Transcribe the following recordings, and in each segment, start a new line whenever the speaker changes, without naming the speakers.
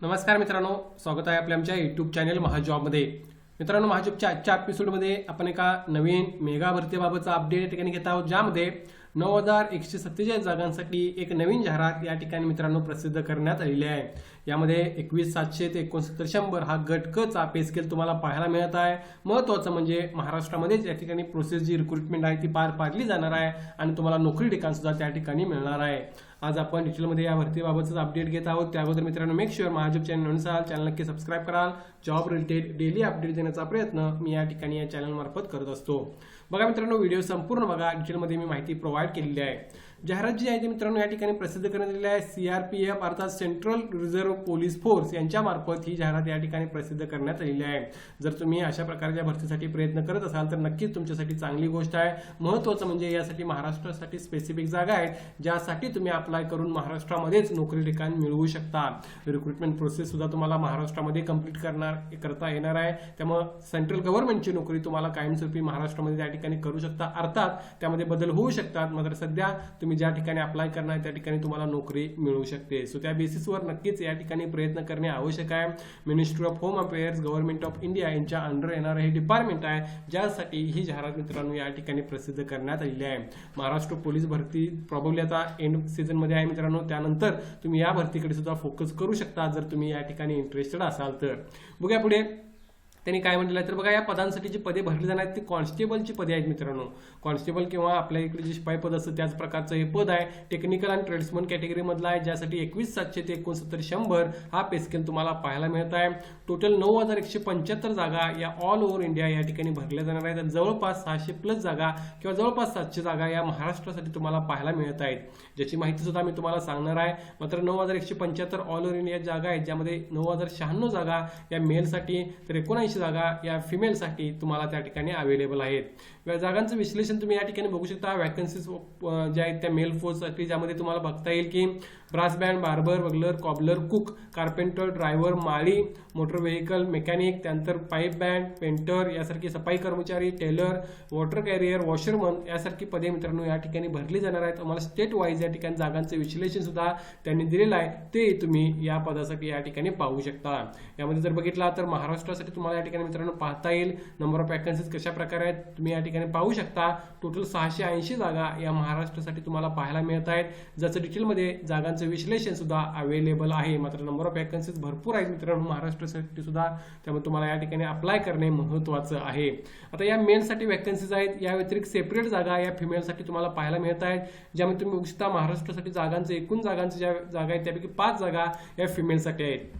नमस्कार मित्रांनो, स्वागत आहे आपल्या आमच्या यूट्यूब चॅनल महाजॉबमध्ये। मित्रांनो, महाजॉबच्या आजच्या एपिसोडमध्ये आपण एका नवीन मेगा भरतीबाबतचा अपडेट या ठिकाणी घेत आहोत, ज्यामध्ये 9147 जागांसाठी एक नवीन जाहिरात या ठिकाणी मित्रांनो प्रसिद्ध करण्यात आलेली आहे। यामध्ये 21,700 ते 69,100 हा गट क चा पे स्केल तुम्हाला पाहायला मिळत आहे। महत्त्वाचं म्हणजे महाराष्ट्रामध्येच या ठिकाणी प्रोसेस जी रिक्रुटमेंट आहे ती पार पाडली जाणार आहे आणि तुम्हाला नोकरी ठिकाण सुद्धा त्या ठिकाणी मिळणार आहे। आज आपण डिटेलमध्ये या भरतीबाबतचा अपडेट घेत आहोत। त्याबद्दल मित्रांनो मेक शुअर महाजॉब चॅनल असाल चॅनल नक्की सबस्क्राईब कराल। जॉब रिलेटेड डेली अपडेट देण्याचा प्रयत्न मी या ठिकाणी या चॅनल मार्फत करत असतो। बघा मित्रांनो, व्हिडिओ संपूर्ण बघा, डिटेलमध्ये मी माहिती प्रोव्हाइड केलेली आहे। जाहिरात जी आहे ती मित्रांनो या ठिकाणी प्रसिद्ध करण्यात आलेली आहे। CRPF अर्थात सेंट्रल रिझर्व्ह पोलीस फोर्स यांच्या मार्फत ही जाहिरात या ठिकाणी प्रसिद्ध करण्यात आलेली आहे। जर तुम्ही अशा प्रकारच्या भरतीसाठी प्रयत्न करत असाल तर नक्कीच तुमच्यासाठी चांगली गोष्ट आहे। महत्त्वाचं म्हणजे यासाठी महाराष्ट्रासाठी स्पेसिफिक जागा आहेत ज्यासाठी तुम्ही अप्लाय करून महाराष्ट्रामध्येच नोकरी ठिकाण मिळवू शकता। रिक्रुटमेंट प्रोसेस सुद्धा तुम्हाला महाराष्ट्रामध्ये कंप्लीट करता येणार आहे। त्यामुळे सेंट्रल गव्हर्नमेंटची नोकरी तुम्हाला कायमस्वरूपी महाराष्ट्रामध्ये त्या ठिकाणी करू शकता। अर्थात त्यामध्ये बदल होऊ शकतात, मात्र सध्या तुम्ही ज्या ठिकाणी अप्लाय करणार त्या ठिकाणी तुम्हाला नोकरी मिळू शकते। सो त्या बेसिसवर नक्कीच या ठिकाणी प्रयत्न करणे आवश्यक आहे। Ministry of home affairs government of India यांच्या अंडर येणारे हे डिपार्टमेंट आहे, ज्यासाठी ही जाहिरात मित्रांनो या ठिकाणी प्रसिद्ध करण्यात आलेली आहे। महाराष्ट्र पोलीस भरती प्रॉब्ली आता एंड सीझन मध्ये आहे मित्रांनो, त्यानंतर तुम्ही या भरतीकडे सुद्धा फोकस करू शकता जर तुम्ही या ठिकाणी इंटरेस्टेड असाल तर। बघूया पुढे त्यांनी काय म्हटलं आहे तर बघा, या पदांसाठी जी पदे भरली जाणार आहेत ती कॉन्स्टेबलची पदे आहेत मित्रांनो। कॉन्स्टेबल किंवा आपल्या इकडे जे शिपाई पद असतं त्याच प्रकारचं हे पद आहे। टेक्निकल आणि ट्रेड्समन कॅटेगरी मधला आहे, ज्यासाठी 21,700 ते 69,100 हा पे स्केल तुम्हाला पाहायला मिळत आहे। टोटल 9,175 जागा या ऑल ओव्हर इंडिया या ठिकाणी भरल्या जाणार आहेत। जवळपास 600+ जागा किंवा जवळपास 700 जागा या महाराष्ट्रासाठी तुम्हाला पाहायला मिळत आहेत, ज्याची माहिती सुद्धा मी तुम्हाला सांगणार आहे। मात्र 9,175 ऑल ओव्हर इंडिया जागा आहेत, ज्यामध्ये 9,096 जागा या मेलसाठी तर 79 जागा या फिमेलसाठी तुम्हाला त्या ठिकाणी अवेलेबल आहेत। जागांचं विश्लेषण तुम्ही या ठिकाणी बघू शकता। वॅकन्सीज ज्या आहेत त्या मेल फोर्ससाठी, ज्यामध्ये तुम्हाला बघता येईल की brass band, barber, bugler, cobbler, cook, carpenter, driver, माळी, मोटर व्हेकल मेकॅनिक, त्यानंतर पाईप बँड, पेंटर यासारखी सफाई कर्मचारी, टेलर, वॉटर कॅरियर, वॉशरमन यासारखी पदे मित्रांनो या ठिकाणी भरली जाणार आहेत। तुम्हाला स्टेट वाईज या ठिकाणी जागांचे विश्लेषण सुद्धा त्यांनी दिलेलं आहे, ते तुम्ही या पदासाठी या ठिकाणी पाहू शकता। यामध्ये जर बघितला तर महाराष्ट्रासाठी तुम्हाला या ठिकाणी मित्रांनो पाहता येईल नंबर ऑफ वॅकन्सीज कशा प्रकारे आहेत तुम्ही या ठिकाणी पाहू शकता। टोटल 680 जागा या महाराष्ट्रासाठी तुम्हाला पाहायला मिळत आहेत, ज्याचं डिटेलमध्ये जागांचं विश्लेषण सुद्धा अवेलेबल आहे। मात्र नंबर ऑफ वॅकन्सीज भरपूर आहेत मित्रांनो महाराष्ट्रासाठी सुद्धा, त्यामुळे तुम्हाला या ठिकाणी अप्लाय करणे महत्त्वाचं आहे। आता या मेलसाठी वॅकन्सीज आहेत, या व्यतिरिक्त सेपरेट जागा या फिमेलसाठी तुम्हाला पाहायला मिळत आहेत, ज्यामध्ये तुम्ही बघू शकता महाराष्ट्रासाठी जागांचे एकूण जागांचे ज्या जागा आहेत त्यापैकी 5 जागा या फिमेलसाठी आहेत।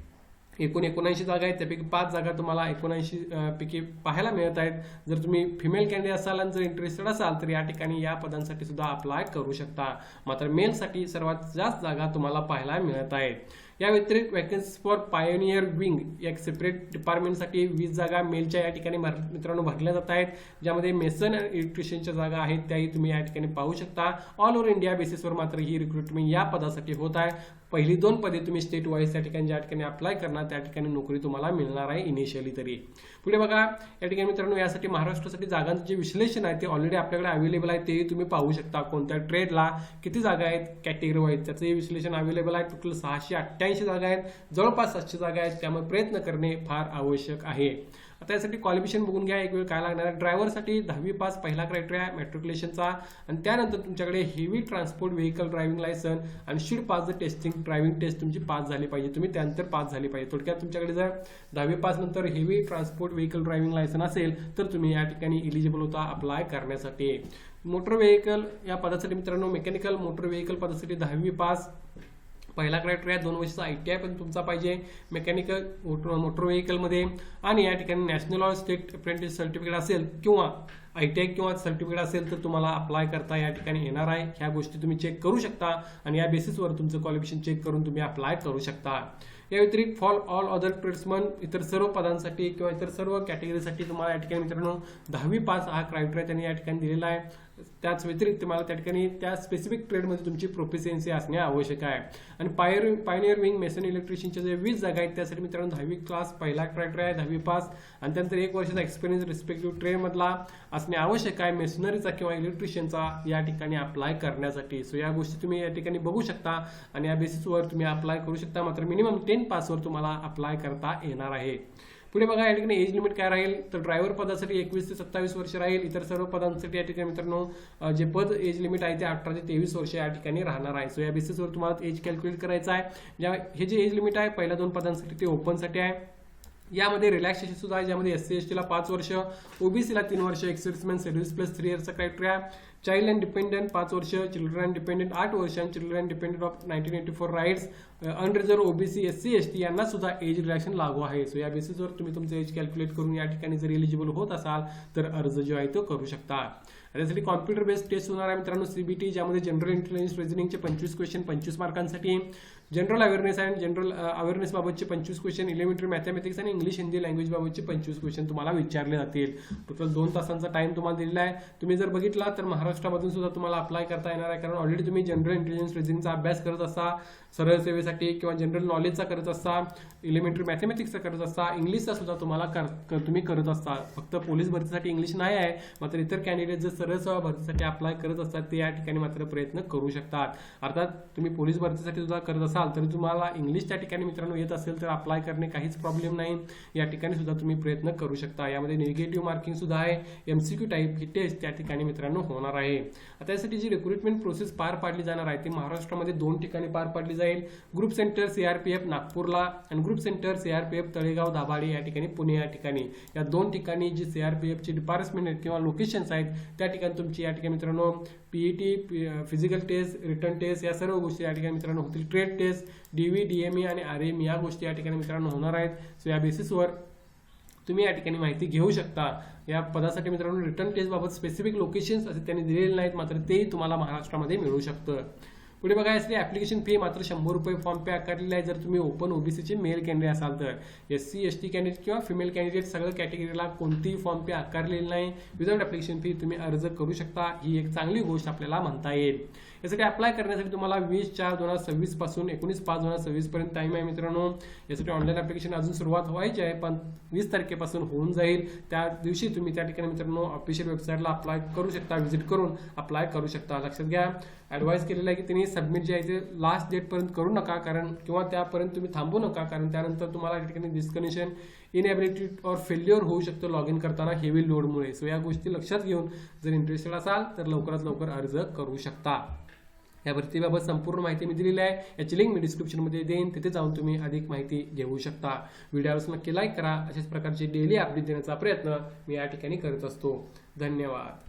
एकूण 79 जागा आहेत, त्यापैकी 5 जागा तुम्हाला 79 पैकी पाहायला मिळत आहेत। जर तुम्ही फिमेल कॅन्डिडेट असाल आणि जर इंटरेस्टेड असाल तर या ठिकाणी या पदांसाठी सुद्धा अप्लाय करू शकता। मात्र मेलसाठी सर्वात जास्त जागा तुम्हाला पाहायला मिळत आहेत। या व्यतिरिक्त वॅकन्सी फॉर पायोनियर विंग या सेपरेट डिपार्टमेंटसाठी 20 जागा मेलच्या या ठिकाणी मित्रांनो भरल्या जात आहेत, ज्यामध्ये मेसन आणि इलेक्ट्रिशियनच्या जागा आहेत त्याही तुम्ही या ठिकाणी पाहू शकता। ऑल ओव्हर इंडिया बेसिसवर मात्र ही रिक्रुटमेंट या पदासाठी होत आहे। पहिली 2 पदे तुम्ही स्टेट वाईज त्या ठिकाणी ज्या ठिकाणी अप्लाय करणार त्या ठिकाणी नोकरी तुम्हाला मिळणार आहे इनिशियली तरी। पुढे बघा, या ठिकाणी मित्रांनो यासाठी महाराष्ट्रासाठी जागांचे जे विश्लेषण आहे ते ऑलरेडी आपल्याकडे अवेलेबल आहे, तेही तुम्ही पाहू शकता। कोणत्या ट्रेडला किती जागा आहेत कॅटेगरी वाईज त्याचं विश्लेषण अवेलेबल आहे। टोटल 688 जागा आहेत, जवळपास 700 जागा आहेत, त्यामुळे प्रयत्न करणे फार आवश्यक आहे। आता यासाठी क्वालिफिकेशन बघून घ्या, एक वेळ काय लागणार आहे। ड्रायव्हरसाठी 10वी पास पहिला क्रायटेरिया मॅट्रिक्युलेशनचा, आणि त्यानंतर तुमच्याकडे heavy transport vehicle driving licence आणि should pass the testing driving test तुमची पास झाली पाहिजे, तुम्ही त्यानंतर पास झाली पाहिजे। थोडक्यात तुमच्याकडे जर 10वी पास नंतर heavy transport vehicle driving licence असेल तर तुम्ही या ठिकाणी इलिजिबल होता अप्लाय करण्यासाठी। मोटर व्हेकल या पदासाठी मित्रांनो मेकॅनिकल मोटर व्हेकल पदासाठी 10वी पास पहिला क्रायटेरिया 2 वर्षाचा ITI पण तुमचा पाहिजे मेकॅनिकल मोटर व्हेकलमध्ये, आणि या ठिकाणी national or state apprentice certificate असेल किंवा ITI किंवा सर्टिफिकेट असेल तर तुम्हाला अप्लाय करता या ठिकाणी येणार आहे। ह्या गोष्टी तुम्ही चेक करू शकता आणि या बेसिसवर तुमचं क्वालिफिकेशन चेक करून तुम्ही अप्लाय करू शकता। या व्यतिरिक्त फॉर ऑल अदर ट्रेड्समन इतर सर्व पदांसाठी किंवा इतर सर्व कॅटेगरीसाठी तुम्हाला या ठिकाणी मित्रांनो 10वी पास हा क्रायटेरिया त्यांनी या ठिकाणी दिलेला आहे। त्याच व्यतिरिक्त तुम्हाला त्या ठिकाणी त्या स्पेसिफिक ट्रेडमध्ये तुमची प्रोफिशियन्सी असणे आवश्यक आहे। आणि पायोनियर विंग मेसन इलेक्ट्रिशियनच्या जे 20 जागा आहेत त्यासाठी मित्रांनो 10वी क्लास पहिला क्रायटेरिया आहे 10वी पास, आणि त्यानंतर 1 वर्षाचा एक्सपिरियन्स रिस्पेक्टिव्ह ट्रेडमधला असणे आवश्यक आहे मेशनरीचा किंवा इलेक्ट्रिशियनचा या ठिकाणी अप्लाय करण्यासाठी. सो या गोष्टी तुम्ही या ठिकाणी बघू शकता आणि या बेसिसवर तुम्ही अप्लाय करू शकता. मात्र मिनिमम 10 पासवर तुम्हाला अप्लाय करता येणार आहे. पुढे बघा या ठिकाणी एज लिमिट काय राहील तर ड्रायव्हर पदासाठी 21 ते 27 वर्ष राहील. इतर सर्व पदांसाठी या ठिकाणी मित्रांनो जे पद एज लिमिट आहे ते 18 ते 23 वर्ष या ठिकाणी राहणार आहे. सो या बेसिसवर तुम्हाला एज कॅल्क्युलेट करायचं आहे. हे जे एज लिमिट आहे पहिल्या 2 पदांसाठी ते ओपनसाठी आहे. यामध्ये रिलॅक्सेशन सुद्धा आहे ज्यामध्ये SC ST ला 5 वर्ष, OBC ला 3 वर्ष, एक्सर्व्हिसमॅन सर्व्हिस प्लस 3 इयर्सचा क्रायटेरिया, चाइल्ड अँड डिपेंडंट 5 वर्ष, चिल्ड्रन अँड डिपेंडंट 8 वर्ष आणि children and dependent of 1984 riots, unreserved OBC SC ST यांना सुद्धा एज रिलॅक्सेशन लागू आहे. सो या बेसिसवर तुम्ही तुमचं एज कॅल्क्युलेट करून या ठिकाणी जर एलिजिबल होत असाल तर अर्ज जो आहे तो करू शकता. त्यासाठी कॉम्प्युटर बेस्ड टेस्ट होणार आहे मित्रांनो CBT, ज्यामध्ये जनरल इंटेलिजन्स रिझनिंगचे 25 क्वेश्चन 25 मार्कांसाठी, general awareness and general awareness बाबतचे 25 क्वेश्चन, एलिमेंटरी मॅथमॅटिक्स आणि इंग्लिश हिंदी लँग्वेज बाबतचे 25 क्वेश्चन तुम्हाला विचारले जातील. टोटल 2 तासांचा टाइम तुम्हाला दिलेला आहे. तुम्ही जर बघितला तर महाराष्ट्रामधून सुद्धा तुम्हाला अप्लाय करता येणार आहे, कारण ऑलरेडी तुम्ही जनरल इंटेलिजन्स रिझनिंगचा अभ्यास करत असता, सरळ सेवेसाठी किंवा जनरल नॉलेजचा करत असता, एलिमेंटरी मॅथमॅटिक्सचा करत असता, इंग्लिशचा सुद्धा तुम्हाला तुम्ही करत असता. फक्त पोलीस भरतीसाठी इंग्लिश नाही आहे, मात्र इतर कॅन्डिडेट जर सरळ सेवा भरतीसाठी अप्लाय करत असतात ते या ठिकाणी मात्र प्रयत्न करू शकतात. अर्थात तुम्ही पोलीस भरतीसाठी सुद्धा करत असाल तर तुम्हाला इंग्लिश त्या ठिकाणी मित्रांनो येत असेल तर अप्लाय करणे काहीच प्रॉब्लेम नाही. या ठिकाणी सुद्धा तुम्ही प्रयत्न करू शकता. यामध्ये निगेटिव्ह मार्किंग सुद्धा आहे. MCQ टाईपची टेस्ट त्या ठिकाणी मित्रांनो होणार आहे. आता यासाठी जी रिक्रुटमेंट प्रोसेस पार पाडली जाणार आहे ती महाराष्ट्रामध्ये 2 ठिकाणी पार पाडली जाईल. ग्रुप सेंटर CRPF नागपूरला आणि group centre CRPF Talegaon Dabhade या ठिकाणी पुणे या ठिकाणी. या 2 ठिकाणी जी CRPF ची डिपार्टमेंट आहेत किंवा लोकेशन्स आहेत त्या ठिकाणी तुमची या ठिकाणी मित्रांनो PET, physical test, written test या सर्व गोष्टी या ठिकाणी मित्रांनो होतील. ट्रेड टेस्ट, DV, DME आणि RME या गोष्टी या ठिकाणी मित्रांनो होणार आहेत. सो या बेसिसवर तुम्ही या ठिकाणी माहिती घेऊ शकता. या पदासाठी मित्रांनो रिटर्न टेस्ट बाबत स्पेसिफिक लोकेशन्स असे त्यांनी दिलेले नाहीत, मात्र ते तुम्हाला महाराष्ट्रामध्ये मिळू शकतं. पुढे बघा यासाठी ऍप्लिकेशन फी मात्र 100 रुपये फॉर्म पे आकारलेला आहे जर तुम्ही ओपन OBCचे मेल कॅन्डिडेट असाल तर. SC ST कॅन्डिडेट किंवा फिमेल कॅन्डिडेट सगळ्या कॅटेगरीला कोणतीही फॉर्म पे आकारलेली नाही. विदाउट ऍप्लिकेशन फी तुम्ही अर्ज करू शकता. ही एक चांगली गोष्ट आपल्याला म्हणता येईल. यासाठी अप्लाय करण्यासाठी तुम्हाला 20/4/2026 पासून 19/5/2026 पर्यंत टाइम आहे मित्रांनो. यासाठी ऑनलाईन ऍप्लिकेशन अजून सुरुवात व्हायची आहे पण 20 तारखेपासून होऊन जाईल. त्या दिवशी तुम्ही त्या ठिकाणी मित्रांनो ऑफिशियल वेबसाईटला अप्लाय करू शकता, व्हिजिट करून अप्लाय करू शकता. लक्षात घ्या ऍडवाइस केलेलं आहे की त्यांनी सबमिट जे आहे ते लास्ट डेट पर्यंत करू नका, कारण किंवा त्यापर्यंत तुम्ही थांबू नका, कारण त्यानंतर तुम्हाला या ठिकाणी डिस्कनेक्शन, इनएबिलिटी और फेल्युअर होऊ शकतं लॉग इन करताना हेवी लोडमुळे. सो या गोष्टी लक्षात घेऊन जर इंटरेस्टेड असाल तर लवकरात लवकर अर्ज करू शकता. या भरतीबाबत संपूर्ण माहिती मी दिलेली आहे. याची लिंक मी डिस्क्रिप्शनमध्ये देईन, तिथे जाऊन तुम्ही अधिक माहिती घेऊ शकता. व्हिडिओला नक्की लाईक करा. अशाच प्रकारचे डेली अपडेट देण्याचा प्रयत्न मी या ठिकाणी करत असतो. धन्यवाद.